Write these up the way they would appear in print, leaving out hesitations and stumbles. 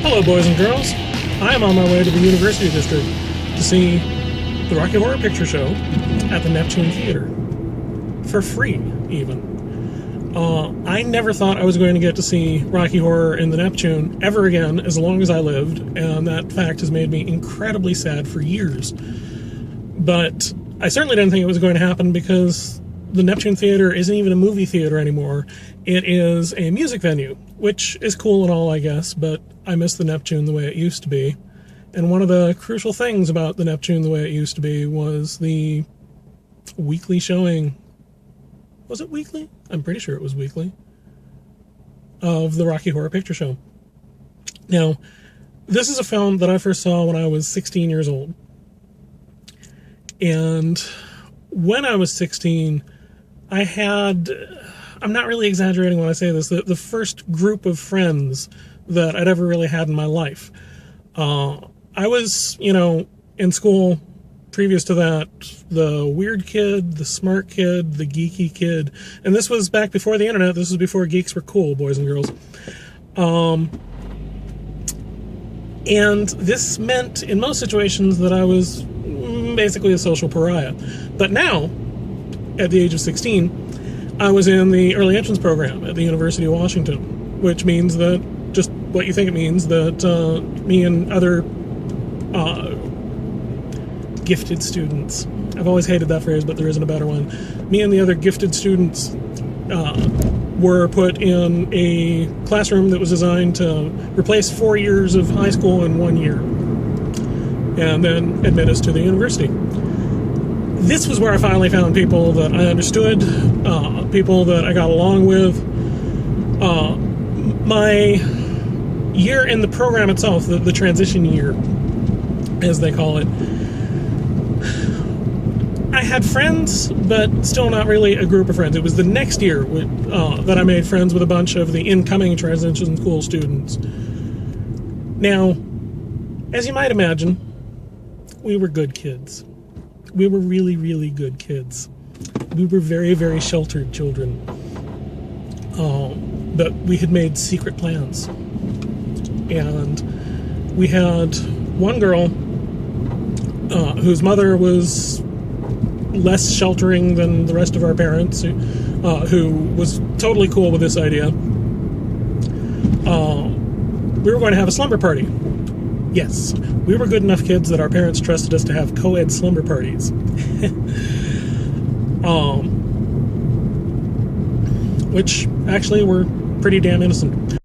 Hello, boys and girls. I am on my way to the University District to see the Rocky Horror Picture Show at the Neptune Theater. For free, even. I never thought I was going to get to see Rocky Horror in the Neptune ever again as long as I lived, and that fact has made me incredibly sad for years. But I certainly didn't think it was going to happen because the Neptune Theater isn't even a movie theater anymore. It is a music venue, which is cool and all, I guess, but I miss the Neptune the way it used to be. And one of the crucial things about the Neptune the way it used to be was the weekly showing. Was it weekly? I'm pretty sure it was weekly. Of the Rocky Horror Picture Show. Now, this is a film that I first saw when I was 16 years old. And when I was 16, I had, I'm not really exaggerating when I say this, the first group of friends that I'd ever really had in my life. I was, in school previous to that, the weird kid, the smart kid, the geeky kid. And this was back before the internet. This was before geeks were cool, boys and girls. And this meant, in most situations, that I was basically a social pariah. But now, at the age of 16, I was in the early entrance program at the University of Washington, which means that, just what you think it means, that me and other gifted students, I've always hated that phrase, but there isn't a better one, me and the other gifted students were put in a classroom that was designed to replace 4 years of high school in 1 year, and then admit us to the university. This was where I finally found people that I understood, people that I got along with. My year in the program itself, the transition year, as they call it, I had friends, but still not really a group of friends. It was the next year that I made friends with a bunch of the incoming transition school students. Now, as you might imagine, we were good kids. We were really, really good kids. We were very, very sheltered children. But we had made secret plans. And we had one girl whose mother was less sheltering than the rest of our parents, who was totally cool with this idea. We were going to have a slumber party. Yes, we were good enough kids that our parents trusted us to have co-ed slumber parties. Which actually were pretty damn innocent.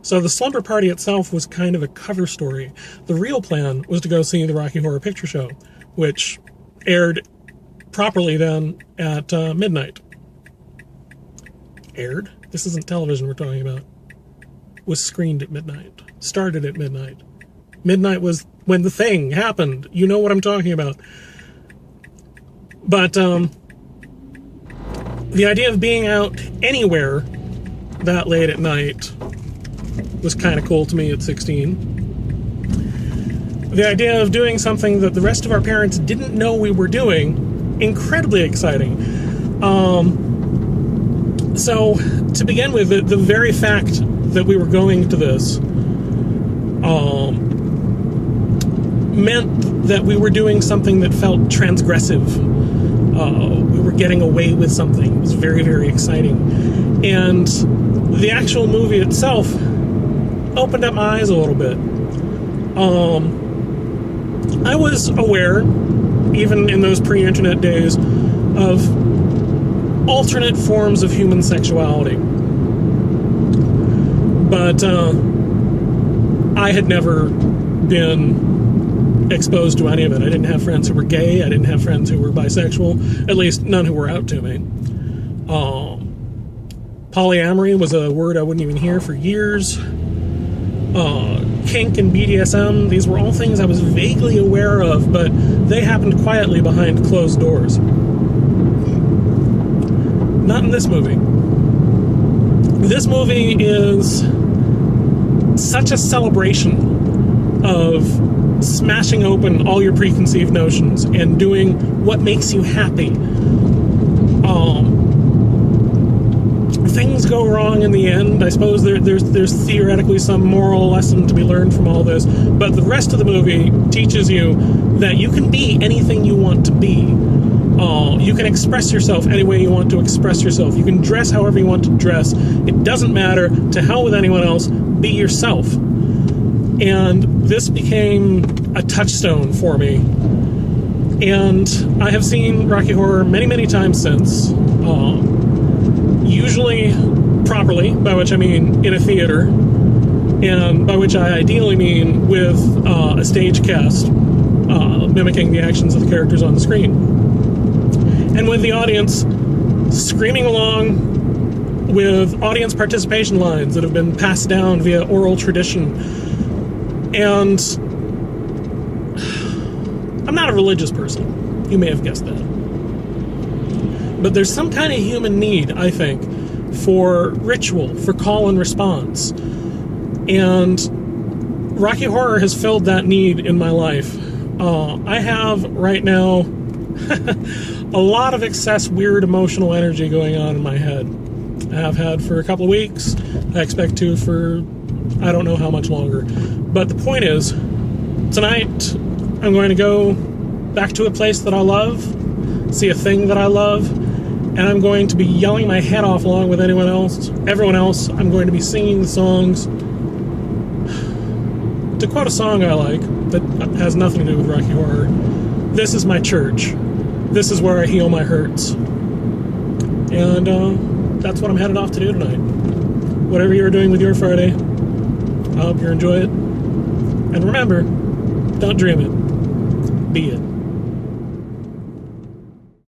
So the slumber party itself was kind of a cover story. The real plan was to go see the Rocky Horror Picture Show, which aired properly then at midnight. Aired? This isn't television we're talking about. Was screened at midnight. Started at midnight. Midnight was when the thing happened. You know what I'm talking about. But the idea of being out anywhere that late at night was kind of cool to me at 16. The idea of doing something that the rest of our parents didn't know we were doing, incredibly exciting. So, to begin with, the very fact that we were going to this meant that we were doing something that felt transgressive. We were getting away with something. It was very, very exciting. And the actual movie itself opened up my eyes a little bit. I was aware, even in those pre-internet days, of alternate forms of human sexuality. But I had never been exposed to any of it. I didn't have friends who were gay. I didn't have friends who were bisexual. At least none who were out to me. Polyamory was a word I wouldn't even hear for years. Kink and BDSM, these were all things I was vaguely aware of, but they happened quietly behind closed doors. Not in this movie. This movie is such a celebration of smashing open all your preconceived notions and doing what makes you happy. Things things go wrong in the end. I suppose there's theoretically some moral lesson to be learned from all this, but the rest of the movie teaches you that you can be anything you want to be. You can express yourself any way you want to express yourself. You can dress however you want to dress. It doesn't matter. To hell with anyone else. Be yourself. And this became a touchstone for me. And I have seen Rocky Horror many, many times since. Usually properly, by which I mean in a theater, and by which I ideally mean with a stage cast mimicking the actions of the characters on the screen. And with the audience screaming along with audience participation lines that have been passed down via oral tradition. And I'm not a religious person. You may have guessed that. But there's some kind of human need, I think, for ritual, for call and response. And Rocky Horror has filled that need in my life. I have, right now, a lot of excess weird emotional energy going on in my head. I have had for a couple of weeks. I expect to for I don't know how much longer. But the point is, tonight I'm going to go back to a place that I love, see a thing that I love, and I'm going to be yelling my head off along with everyone else. I'm going to be singing the songs. To quote a song I like that has nothing to do with Rocky Horror, this is my church. This is where I heal my hurts. And that's what I'm headed off to do tonight. Whatever you're doing with your Friday, I hope you enjoy it. And remember, don't dream it. Be it.